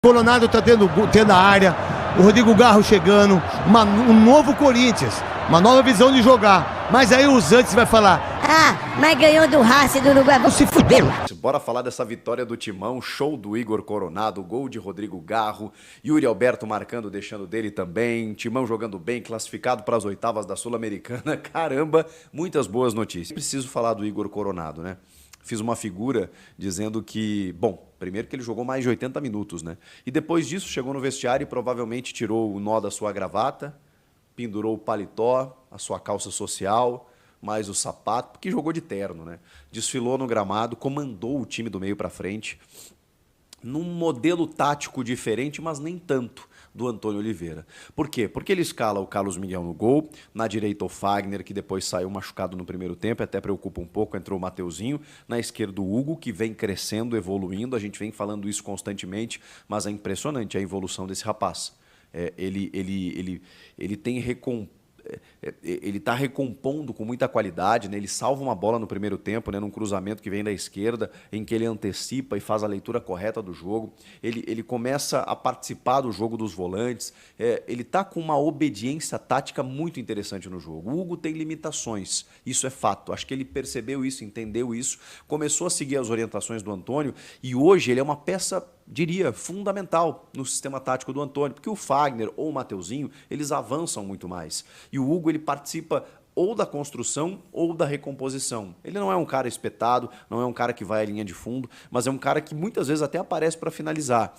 Coronado tá tendo a área, o Rodrigo Garro chegando, um novo Corinthians, uma nova visão de jogar. Mas aí os antes vai falar: ah, mas ganhou do Racing do Uruguai, vão se fuder. Bora falar dessa vitória do Timão, show do Igor Coronado, gol de Rodrigo Garro, Yuri Alberto marcando, deixando dele também, Timão jogando bem, classificado para as oitavas da Sul-Americana. Caramba, muitas boas notícias. Preciso falar do Igor Coronado, né? Fiz uma figura dizendo que, bom, primeiro que ele jogou mais de 80 minutos, né? E depois disso chegou no vestiário e provavelmente tirou o nó da sua gravata, pendurou o paletó, a sua calça social, mais o sapato, porque jogou de terno, né? Desfilou no gramado, comandou o time do meio para frente, num modelo tático diferente, mas nem tanto, do Antônio Oliveira. Por quê? Porque ele escala o Carlos Miguel no gol, na direita o Fagner, que depois saiu machucado no primeiro tempo, até preocupa um pouco, entrou o Mateuzinho, na esquerda o Hugo, que vem crescendo, evoluindo, a gente vem falando isso constantemente, mas é impressionante a evolução desse rapaz. Ele tem ele está recompondo com muita qualidade, né? Ele salva uma bola no primeiro tempo, né? Num cruzamento que vem da esquerda, em que ele antecipa e faz a leitura correta do jogo. Ele começa a participar do jogo dos volantes. Ele está com uma obediência tática muito interessante no jogo. O Hugo tem limitações, isso é fato. Acho que ele percebeu isso, entendeu isso, começou a seguir as orientações do Antônio e hoje ele é uma peça, diria, fundamental no sistema tático do Antônio, porque o Fagner ou o Mateuzinho, eles avançam muito mais. E o Hugo, ele participa ou da construção ou da recomposição. Ele não é um cara espetado, não é um cara que vai à linha de fundo, mas é um cara que muitas vezes até aparece para finalizar.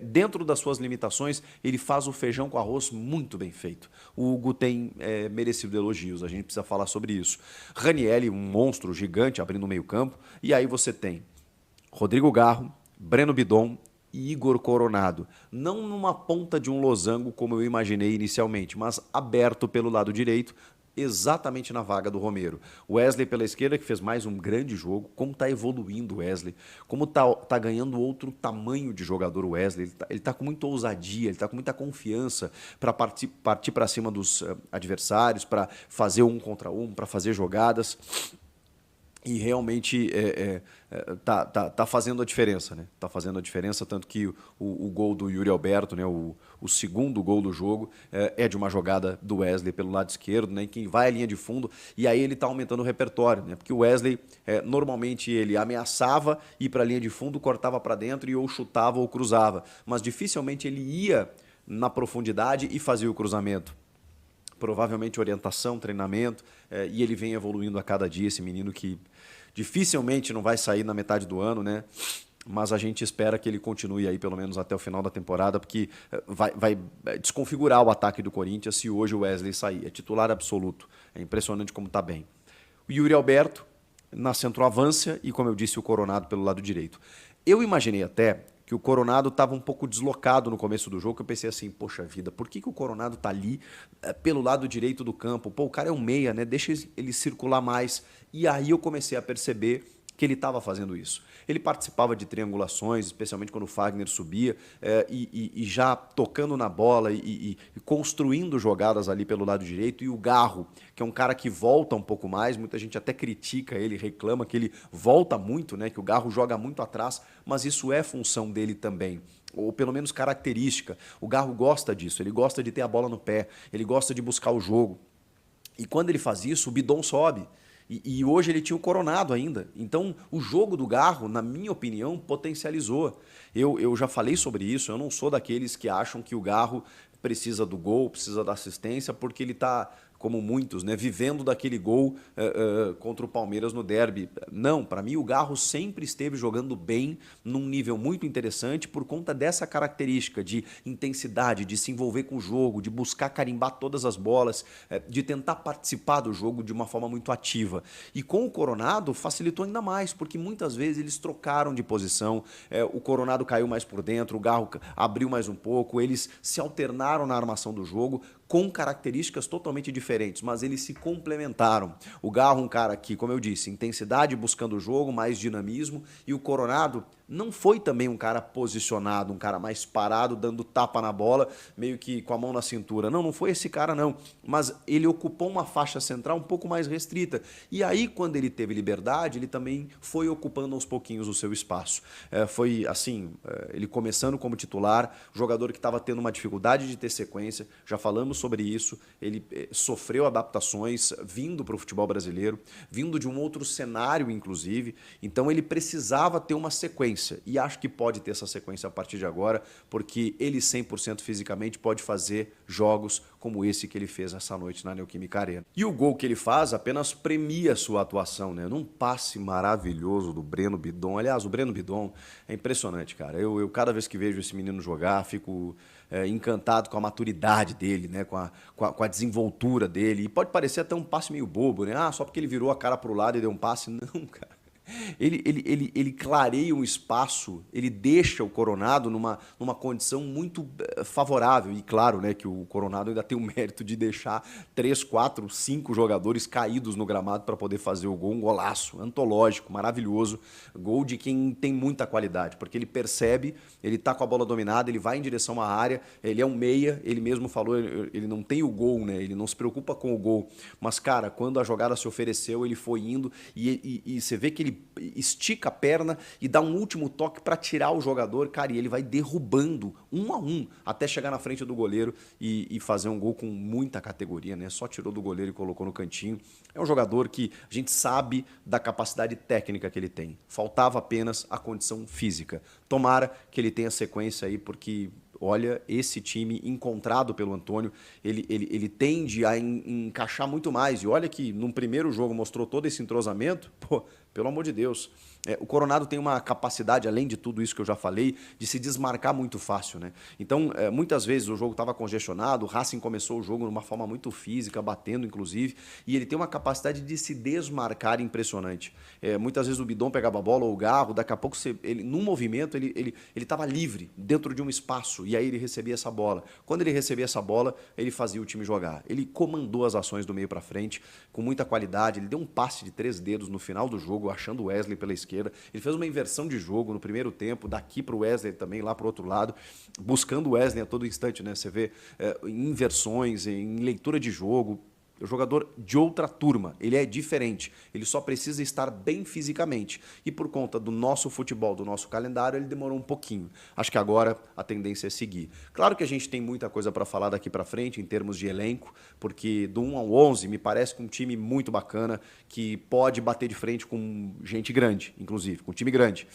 Dentro das suas limitações, ele faz o feijão com arroz muito bem feito. O Hugo tem merecido elogios, a gente precisa falar sobre isso. Ranieri, um monstro gigante abrindo o meio campo, e aí você tem Rodrigo Garro, Breno Bidon e Igor Coronado, não numa ponta de um losango como eu imaginei inicialmente, mas aberto pelo lado direito, exatamente na vaga do Romero. Wesley pela esquerda, que fez mais um grande jogo, como está evoluindo o Wesley, como está ganhando outro tamanho de jogador o Wesley, ele tá com muita ousadia, ele está com muita confiança para partir para cima dos adversários, para fazer um contra um, para fazer jogadas. E realmente tá fazendo a diferença, né? Tá fazendo a diferença, tanto que o gol do Yuri Alberto, né? O segundo gol do jogo é de uma jogada do Wesley pelo lado esquerdo, né? Que vai à linha de fundo e aí ele tá aumentando o repertório, né? Porque o Wesley normalmente ele ameaçava ir para a linha de fundo, cortava para dentro e ou chutava ou cruzava, mas dificilmente ele ia na profundidade e fazia o cruzamento. Provavelmente orientação, treinamento, e ele vem evoluindo a cada dia, esse menino que dificilmente não vai sair na metade do ano, né? Mas a gente espera que ele continue aí pelo menos até o final da temporada, porque vai desconfigurar o ataque do Corinthians se hoje o Wesley sair. É titular absoluto, é impressionante como está bem. O Yuri Alberto na centroavância e, como eu disse, o Coronado pelo lado direito. Eu imaginei até que o Coronado estava um pouco deslocado no começo do jogo, que eu pensei assim, poxa vida, por que o Coronado tá ali pelo lado direito do campo? Pô, o cara é um meia, né? Deixa ele circular mais. E aí eu comecei a perceber que ele estava fazendo isso. Ele participava de triangulações, especialmente quando o Fagner subia, e já tocando na bola e construindo jogadas ali pelo lado direito. E o Garro, que é um cara que volta um pouco mais, muita gente até critica ele, reclama que ele volta muito, né? Que o Garro joga muito atrás, mas isso é função dele também, ou pelo menos característica. O Garro gosta disso, ele gosta de ter a bola no pé, ele gosta de buscar o jogo. E quando ele faz isso, o Bidon sobe. E hoje ele tinha o Coronado ainda. Então, o jogo do Garro, na minha opinião, potencializou. Eu já falei sobre isso, eu não sou daqueles que acham que o Garro precisa do gol, precisa da assistência, porque ele está, como muitos, né, vivendo daquele gol contra o Palmeiras no derby. Não, para mim o Garro sempre esteve jogando bem, num nível muito interessante, por conta dessa característica de intensidade, de se envolver com o jogo, de buscar carimbar todas as bolas, de tentar participar do jogo de uma forma muito ativa. E com o Coronado facilitou ainda mais, porque muitas vezes eles trocaram de posição, o Coronado caiu mais por dentro, o Garro abriu mais um pouco, eles se alternaram na armação do jogo, com características totalmente diferentes, mas eles se complementaram. O Garro, um cara que, como eu disse, intensidade buscando o jogo, mais dinamismo, e o Coronado não foi também um cara posicionado, um cara mais parado, dando tapa na bola, meio que com a mão na cintura. Não foi esse cara não, mas ele ocupou uma faixa central um pouco mais restrita. E aí, quando ele teve liberdade, ele também foi ocupando aos pouquinhos o seu espaço. Foi assim, ele começando como titular, jogador que estava tendo uma dificuldade de ter sequência, já falamos sobre isso, ele sofreu adaptações vindo para o futebol brasileiro, vindo de um outro cenário, inclusive, então ele precisava ter uma sequência. E acho que pode ter essa sequência a partir de agora, porque ele 100% fisicamente pode fazer jogos como esse que ele fez essa noite na Neoquímica Arena. E o gol que ele faz apenas premia a sua atuação, né? Num passe maravilhoso do Breno Bidon. Aliás, o Breno Bidon é impressionante, cara. Eu cada vez que vejo esse menino jogar, fico encantado com a maturidade dele, né? Com a desenvoltura dele. E pode parecer até um passe meio bobo, né? Só porque ele virou a cara pro lado e deu um passe. Não, cara. Ele clareia um espaço, ele deixa o Coronado numa condição muito favorável. E claro, né, que o Coronado ainda tem o mérito de deixar 3, 4, 5 jogadores caídos no gramado para poder fazer o gol. Um golaço antológico, maravilhoso. Gol de quem tem muita qualidade, porque ele percebe, ele tá com a bola dominada, ele vai em direção à área, ele é um meia, ele mesmo falou, ele não tem o gol, né? Ele não se preocupa com o gol. Mas, cara, quando a jogada se ofereceu, ele foi indo e você vê que ele estica a perna e dá um último toque para tirar o jogador, cara, e ele vai derrubando 1 a 1 até chegar na frente do goleiro e fazer um gol com muita categoria, né? Só tirou do goleiro e colocou no cantinho. É um jogador que a gente sabe da capacidade técnica que ele tem. Faltava apenas a condição física. Tomara que ele tenha sequência aí, porque olha, esse time encontrado pelo Antônio, ele tende a encaixar muito mais. E olha que num primeiro jogo mostrou todo esse entrosamento, pô, pelo amor de Deus. O Coronado tem uma capacidade, além de tudo isso que eu já falei, de se desmarcar muito fácil, né? Então, muitas vezes o jogo estava congestionado, o Racing começou o jogo de uma forma muito física, batendo inclusive, e ele tem uma capacidade de se desmarcar impressionante. Muitas vezes o Bidon pegava a bola ou o Garro, daqui a pouco, num movimento, ele estava livre, dentro de um espaço, e aí ele recebia essa bola. Quando ele recebia essa bola, ele fazia o time jogar. Ele comandou as ações do meio para frente, com muita qualidade, ele deu um passe de 3 dedos no final do jogo, achando o Wesley pela esquerda. Ele fez uma inversão de jogo no primeiro tempo, daqui para o Wesley também, lá para o outro lado, buscando o Wesley a todo instante, né? Você vê em inversões, em leitura de jogo. O jogador de outra turma, ele é diferente, ele só precisa estar bem fisicamente. E por conta do nosso futebol, do nosso calendário, ele demorou um pouquinho. Acho que agora a tendência é seguir. Claro que a gente tem muita coisa para falar daqui para frente em termos de elenco, porque do 1 ao 11 me parece que um time muito bacana, que pode bater de frente com gente grande, inclusive, com um time grande.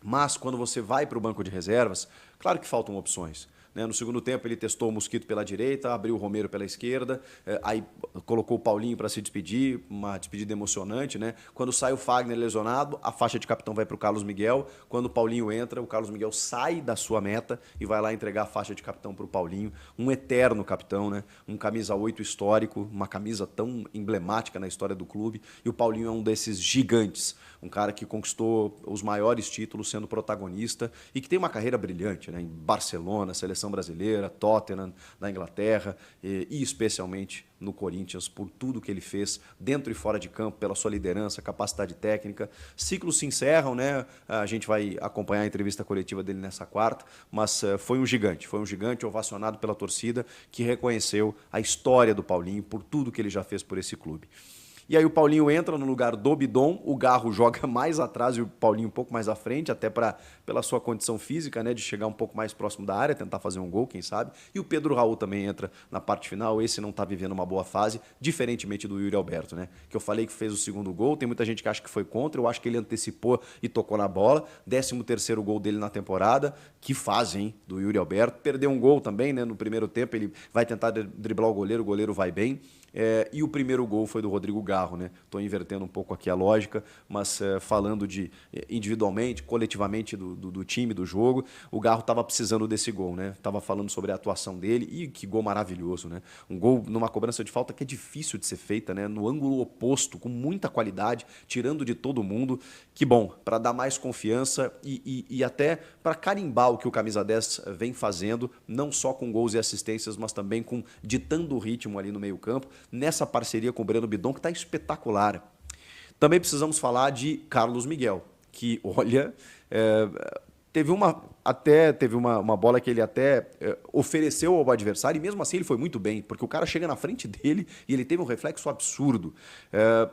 Mas quando você vai para o banco de reservas, claro que faltam opções. No segundo tempo ele testou o Mosquito pela direita, abriu o Romero pela esquerda, aí colocou o Paulinho para se despedir, uma despedida emocionante, né? Quando sai o Fagner lesionado, a faixa de capitão vai para o Carlos Miguel. Quando o Paulinho entra, o Carlos Miguel sai da sua meta e vai lá entregar a faixa de capitão para o Paulinho. Um eterno capitão, né? Um camisa 8 histórico, uma camisa tão emblemática na história do clube. E o Paulinho é um desses gigantes, um cara que conquistou os maiores títulos sendo protagonista e que tem uma carreira brilhante, né? Em Barcelona, seleção brasileira, Tottenham, na Inglaterra e especialmente no Corinthians, por tudo que ele fez dentro e fora de campo, pela sua liderança, capacidade técnica. Ciclos se encerram, né? A gente vai acompanhar a entrevista coletiva dele nessa quarta, mas foi um gigante ovacionado pela torcida que reconheceu a história do Paulinho por tudo que ele já fez por esse clube. E aí o Paulinho entra no lugar do Bidon, o Garro joga mais atrás e o Paulinho um pouco mais à frente, até pela sua condição física, né, de chegar um pouco mais próximo da área, tentar fazer um gol, quem sabe. E o Pedro Raul também entra na parte final, esse não está vivendo uma boa fase, diferentemente do Yuri Alberto, né, que eu falei que fez o segundo gol, tem muita gente que acha que foi contra, eu acho que ele antecipou e tocou na bola, 13º gol dele na temporada, que fase, hein, do Yuri Alberto. Perdeu um gol também, né, no primeiro tempo, ele vai tentar driblar o goleiro vai bem. E o primeiro gol foi do Rodrigo Garro, né? Estou invertendo um pouco aqui a lógica, mas falando de individualmente, coletivamente do time, do jogo, o Garro estava precisando desse gol, né? Estava falando sobre a atuação dele e que gol maravilhoso, né? Um gol numa cobrança de falta que é difícil de ser feita, né? No ângulo oposto, com muita qualidade, tirando de todo mundo. Que bom, para dar mais confiança e até para carimbar o que o Camisa 10 vem fazendo, não só com gols e assistências, mas também ditando o ritmo ali no meio-campo, nessa parceria com o Breno Bidon, que está espetacular. Também precisamos falar de Carlos Miguel, que, olha, Teve uma bola que ele até ofereceu ao adversário e mesmo assim ele foi muito bem, porque o cara chega na frente dele e ele teve um reflexo absurdo.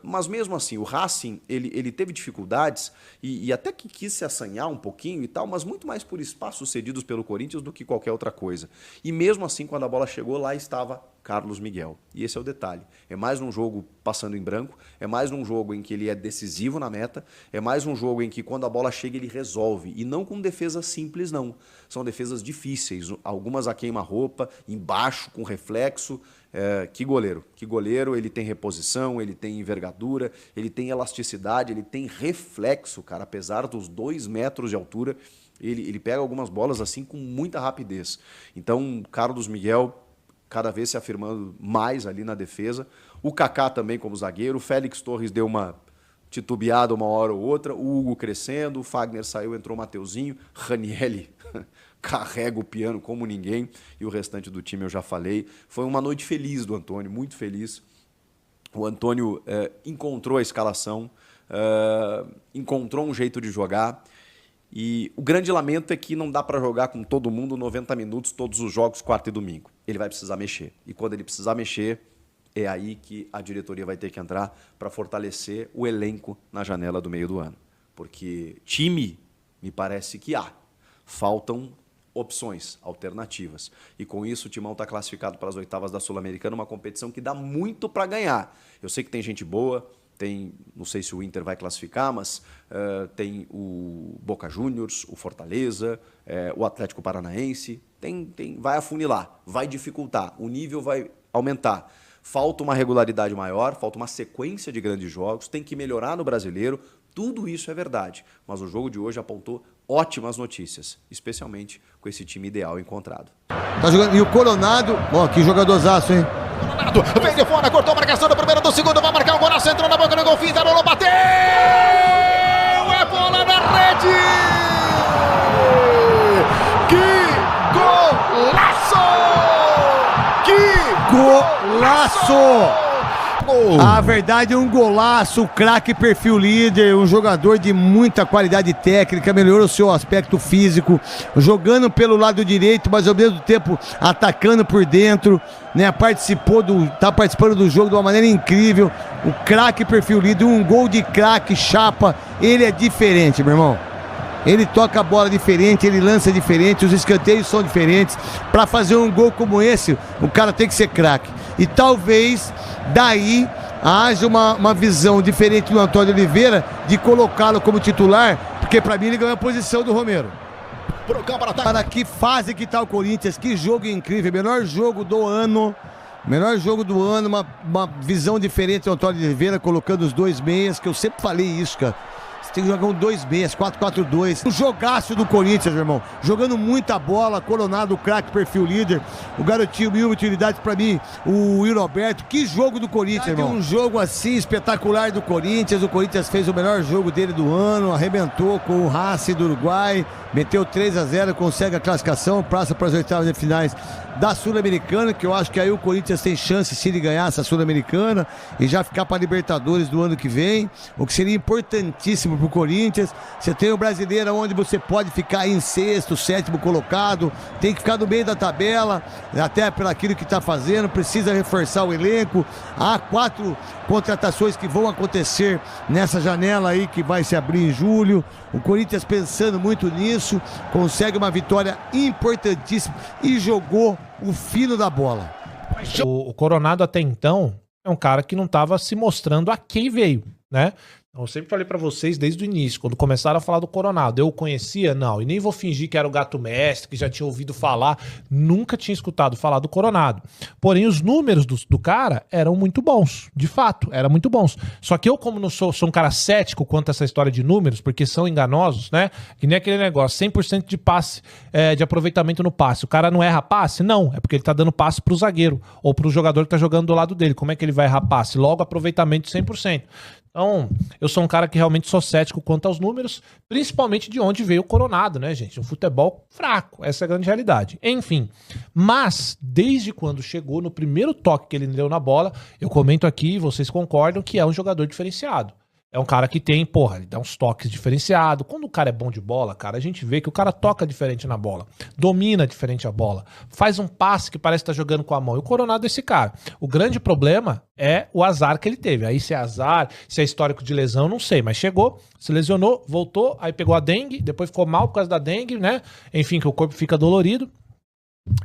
Mas mesmo assim, o Racing, ele teve dificuldades e até que quis se assanhar um pouquinho e tal, mas muito mais por espaços cedidos pelo Corinthians do que qualquer outra coisa. E mesmo assim, quando a bola chegou, lá estava Carlos Miguel. E esse é o detalhe. É mais um jogo passando em branco, é mais um jogo em que ele é decisivo na meta, é mais um jogo em que quando a bola chega ele resolve. E não com defesa simples, não. São defesas difíceis, algumas a queima-roupa, embaixo, com reflexo. Que goleiro, ele tem reposição, ele tem envergadura, ele tem elasticidade, ele tem reflexo, cara. Apesar dos 2 metros de altura, ele pega algumas bolas assim com muita rapidez. Então, Carlos Miguel cada vez se afirmando mais ali na defesa. O Kaká também como zagueiro. O Félix Torres deu uma titubeada uma hora ou outra. O Hugo crescendo. O Fagner saiu, entrou o Mateuzinho. Ranielli carrega o piano como ninguém. E o restante do time eu já falei. Foi uma noite feliz do Antônio, muito feliz. O Antônio encontrou a escalação, encontrou um jeito de jogar. E o grande lamento é que não dá para jogar com todo mundo 90 minutos, todos os jogos, quarta e domingo. Ele vai precisar mexer. E quando ele precisar mexer, é aí que a diretoria vai ter que entrar para fortalecer o elenco na janela do meio do ano. Porque time, me parece que há. Faltam opções, alternativas. E com isso o Timão está classificado para as oitavas da Sul-Americana, uma competição que dá muito para ganhar. Eu sei que tem gente boa, não sei se o Inter vai classificar, mas tem o Boca Juniors, o Fortaleza, o Atlético Paranaense, vai afunilar, vai dificultar, o nível vai aumentar. Falta uma regularidade maior, falta uma sequência de grandes jogos, tem que melhorar no brasileiro, tudo isso é verdade. Mas o jogo de hoje apontou ótimas notícias, especialmente com esse time ideal encontrado. Tá jogando, e o Coronado, ó, que jogadorzaço, hein? Coronado, vem de fora, cortou a marcação do primeiro, do segundo, vai marcar o golaço, entrou na boca do gol, fim, rolou, bateu! É bola na rede! Que golaço! Que Golaço! A verdade é um golaço, craque perfil líder, um jogador de muita qualidade técnica, melhorou o seu aspecto físico, jogando pelo lado direito, mas ao mesmo tempo atacando por dentro, né? Tá participando do jogo de uma maneira incrível. O craque perfil líder, um gol de craque, chapa, ele é diferente, meu irmão. Ele toca a bola diferente, ele lança diferente, os escanteios são diferentes. Para fazer um gol como esse, o cara tem que ser craque. E talvez daí haja uma visão diferente do Antônio Oliveira de colocá-lo como titular, porque para mim ele ganhou a posição do Romero. Cara, que fase que tá o Corinthians, que jogo incrível, melhor jogo do ano. Melhor jogo do ano, uma visão diferente do Antônio Oliveira, colocando os 2 meias, que eu sempre falei isso, cara. Tem que jogar um 2 meias, 4-4-2. Um jogaço do Corinthians, meu irmão. Jogando muita bola, Coronado, craque, perfil líder. O garotinho, mil utilidades pra mim. O Will Roberto. Que jogo do Corinthians, irmão. Um jogo assim, espetacular do Corinthians. O Corinthians fez o melhor jogo dele do ano. Arrebentou com o Racing do Uruguai. Meteu 3-0, consegue a classificação. Passa para as oitavas de finais da Sul-Americana, que eu acho que aí o Corinthians tem chance sim de ganhar essa Sul-Americana e já ficar para a Libertadores do ano que vem, o que seria importantíssimo para o Corinthians. Você tem o Brasileiro onde você pode ficar em 6º, 7º colocado, tem que ficar no meio da tabela, até pelo aquilo que está fazendo, precisa reforçar o elenco. Há 4 contratações que vão acontecer nessa janela aí que vai se abrir em julho. O Corinthians pensando muito nisso, consegue uma vitória importantíssima e jogou o fino da bola. O Coronado até então é um cara que não estava se mostrando a quem veio, né? Eu sempre falei pra vocês desde o início, quando começaram a falar do Coronado, eu o conhecia? Não, e nem vou fingir que era o gato mestre, que já tinha ouvido falar, nunca tinha escutado falar do Coronado. Porém, os números do cara eram muito bons, de fato, eram muito bons. Só que eu, como não sou um cara cético quanto a essa história de números, porque são enganosos, né? Que nem aquele negócio, 100% de passe, de aproveitamento no passe. O cara não erra passe? Não, é porque ele tá dando passe pro zagueiro, ou pro jogador que tá jogando do lado dele. Como é que ele vai errar passe? Logo, aproveitamento de 100%. Então, eu sou um cara que realmente sou cético quanto aos números, principalmente de onde veio o Coronado, né, gente? Um futebol fraco, essa é a grande realidade. Enfim, mas desde quando chegou, no primeiro toque que ele deu na bola, eu comento aqui, vocês concordam que é um jogador diferenciado. É um cara que tem, porra, ele dá uns toques diferenciados. Quando o cara é bom de bola, cara, a gente vê que o cara toca diferente na bola, domina diferente a bola, faz um passe que parece estar jogando com a mão. E o Coronado é esse cara. O grande problema é o azar que ele teve. Aí se é azar, se é histórico de lesão, não sei. Mas chegou, se lesionou, voltou, aí pegou a dengue, depois ficou mal por causa da dengue, né? Enfim, que o corpo fica dolorido.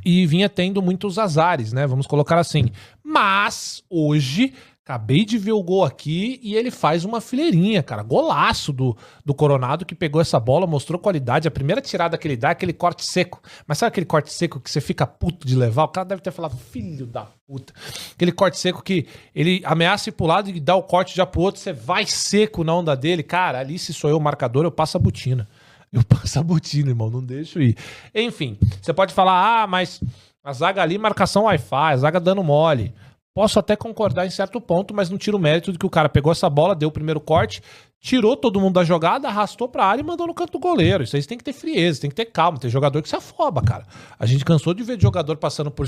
E vinha tendo muitos azares, né? Vamos colocar assim. Mas, hoje... Acabei de ver o gol aqui e ele faz uma fileirinha, cara. Golaço do Coronado que pegou essa bola, mostrou qualidade. A primeira tirada que ele dá é aquele corte seco. Mas sabe aquele corte seco que você fica puto de levar? O cara deve ter falado, filho da puta. Aquele corte seco que ele ameaça ir pro lado e dá o corte já pro outro. Você vai seco na onda dele. Cara, ali se sou eu o marcador, eu passo a botina. Eu passo a botina, irmão. Não deixo ir. Enfim, você pode falar, mas a zaga ali, marcação Wi-Fi, a zaga dando mole. Posso até concordar em certo ponto, mas não tiro o mérito de que o cara pegou essa bola, deu o primeiro corte, tirou todo mundo da jogada, arrastou pra área e mandou no canto do goleiro. Isso aí você tem que ter frieza, tem que ter calma, tem jogador que se afoba, cara. A gente cansou de ver jogador passando por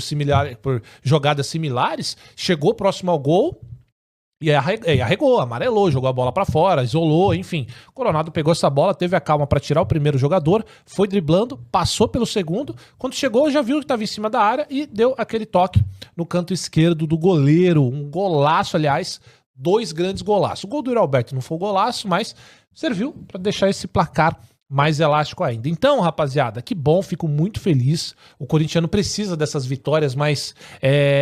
jogadas similares, chegou próximo ao gol e arregou, amarelou, jogou a bola pra fora, isolou, enfim. O Coronado pegou essa bola, teve a calma pra tirar o primeiro jogador, foi driblando, passou pelo segundo, quando chegou já viu que tava em cima da área e deu aquele toque no canto esquerdo do goleiro, um golaço, aliás, 2 grandes golaços. O gol do Yuri Alberto não foi um golaço, mas serviu pra deixar esse placar mais elástico ainda. Então, rapaziada, que bom, fico muito feliz. O corintiano precisa dessas vitórias mais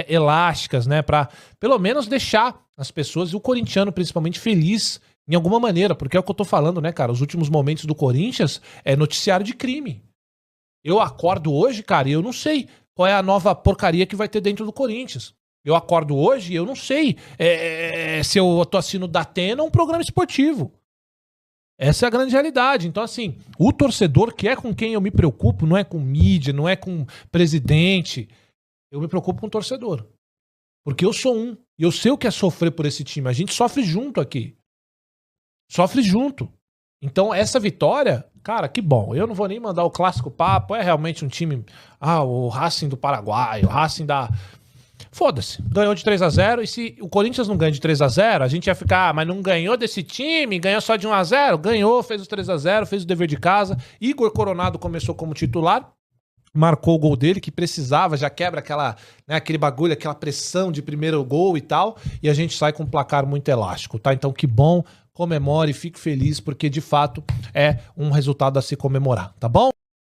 elásticas, né? Pra pelo menos deixar as pessoas, e o corintiano principalmente, feliz em alguma maneira, porque é o que eu tô falando, né, cara? Os últimos momentos do Corinthians é noticiário de crime. Eu acordo hoje, cara, e eu não sei qual é a nova porcaria que vai ter dentro do Corinthians. Eu acordo hoje e eu não sei se eu tô assistindo da Atena ou um programa esportivo. Essa é a grande realidade. Então, assim, o torcedor, que é com quem eu me preocupo, não é com mídia, não é com presidente. Eu me preocupo com o torcedor. Porque eu sou um. E eu sei o que é sofrer por esse time. A gente sofre junto aqui. Sofre junto. Então, essa vitória, cara, que bom. Eu não vou nem mandar o clássico papo. É realmente um time... o Racing do Paraguai, o Racing da... Foda-se, ganhou de 3-0, e se o Corinthians não ganha de 3-0, a gente ia ficar, mas não ganhou desse time, ganhou só de 1-0, ganhou, fez os 3-0, fez o dever de casa. Igor Coronado começou como titular, marcou o gol dele, que precisava, já quebra aquele bagulho, aquela pressão de primeiro gol e tal, e a gente sai com um placar muito elástico, tá? Então que bom, comemore, fique feliz, porque de fato é um resultado a se comemorar, tá bom?